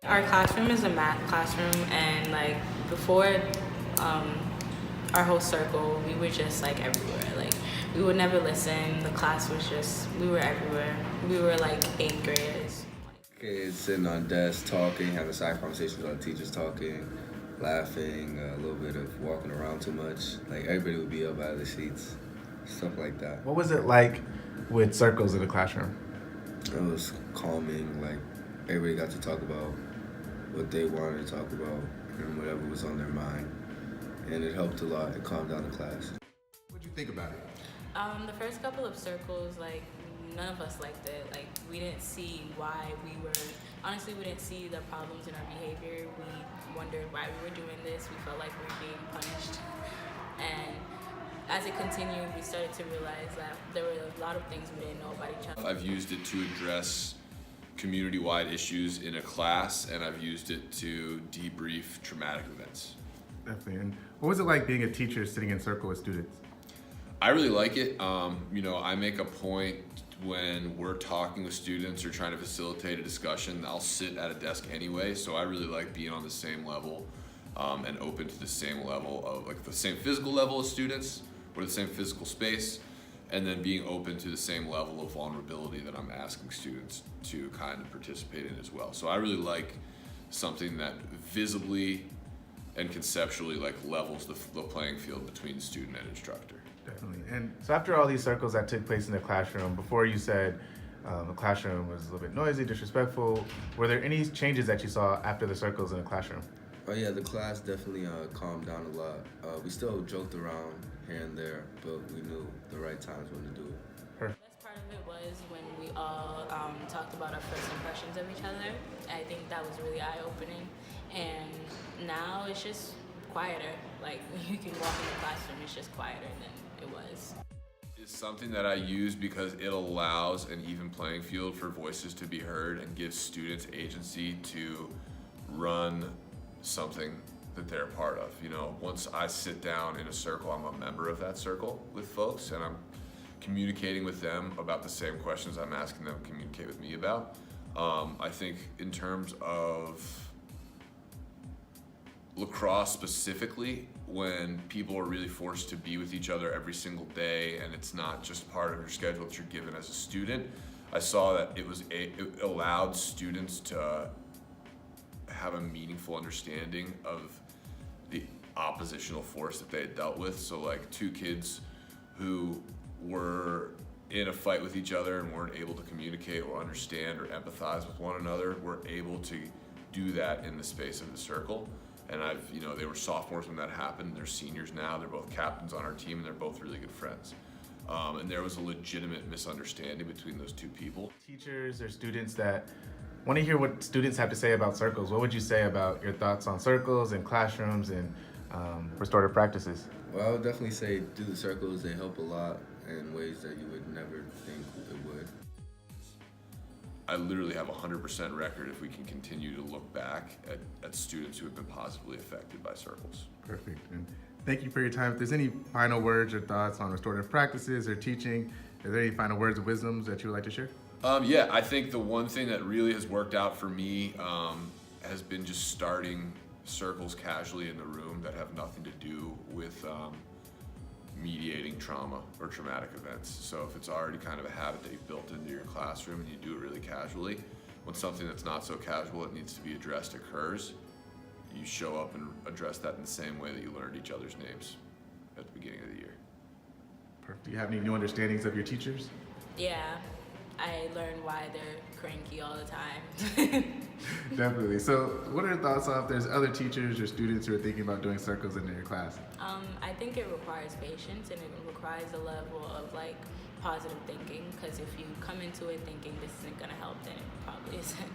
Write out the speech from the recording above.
Our classroom is a math classroom, and like before our whole circle, we were just like everywhere. Like we would never listen. The class was just, we were everywhere. We were like eighth graders. Kids sitting on desks talking, having side conversations while the teachers talking, laughing, a little bit of walking around too much. Like everybody would be up out of their seats, stuff like that. What was it like with circles in the classroom? It was calming. Like everybody got to talk about what they wanted to talk about and whatever was on their mind, and it helped a lot. It calmed down the class. What did you think about it? The first couple of circles, like none of us liked it. Like we didn't see why we were. Honestly, we didn't see the problems in our behavior. We wondered why we were doing this. We felt like we were being punished, and as it continued, we started to realize that there were a lot of things we didn't know about each other. I've used it to address community-wide issues in a class, and I've used it to debrief traumatic events. Definitely. And what was it like being a teacher sitting in circle with students? I really like it. I make a point when we're talking with students or trying to facilitate a discussion, I'll sit at a desk anyway, so I really like being on the same level and open to the same level of, like the same physical level as students or the same physical space, and then being open to the same level of vulnerability that I'm asking students to kind of participate in as well. So I really like something that visibly and conceptually like levels the playing field between student and instructor. Definitely. And so after all these circles that took place in the classroom, before you said the classroom was a little bit noisy, disrespectful, were there any changes that you saw after the circles in the classroom? Oh yeah, the class definitely calmed down a lot. We still joked around here and there, but we knew the right times when to do it. The best part of it was when we all talked about our first impressions of each other. I think that was really eye-opening. And now it's just quieter. Like you can walk in the classroom, it's just quieter than it was. It's something that I use because it allows an even playing field for voices to be heard and gives students agency to run something that they're a part of. You know, once I sit down in a circle, I'm a member of that circle with folks, and I'm communicating with them about the same questions I'm asking them to communicate with me about. I think in terms of lacrosse specifically, when people are really forced to be with each other every single day and it's not just part of your schedule that you're given as a student, I saw that it allowed students to have a meaningful understanding of the oppositional force that they had dealt with. So like two kids who were in a fight with each other and weren't able to communicate or understand or empathize with one another were able to do that in the space of the circle. And they were sophomores when that happened. They're seniors now. They're both captains on our team, and they're both really good friends. And there was a legitimate misunderstanding between those two people. Teachers or students that want to hear what students have to say about circles, what would you say about your thoughts on circles and classrooms and restorative practices? Well, I would definitely say do the circles. They help a lot in ways that you would never think it would. I literally have a 100% record if we can continue to look back at students who have been positively affected by circles. Perfect. And thank you for your time. If there's any final words or thoughts on restorative practices or teaching, are there any final words of wisdoms that you would like to share? Yeah, I think the one thing that really has worked out for me has been just starting circles casually in the room that have nothing to do with mediating trauma or traumatic events. So if it's already kind of a habit that you've built into your classroom and you do it really casually, when something that's not so casual that needs to be addressed occurs, you show up and address that in the same way that you learned each other's names at the beginning of the year. Perfect. Do you have any new understandings of your teachers? Yeah, I learned why they're cranky all the time. Definitely. So what are your thoughts on if there's other teachers or students who are thinking about doing circles in their class? I think it requires patience, and it requires a level of like positive thinking, because if you come into it thinking this isn't gonna help, then it probably isn't.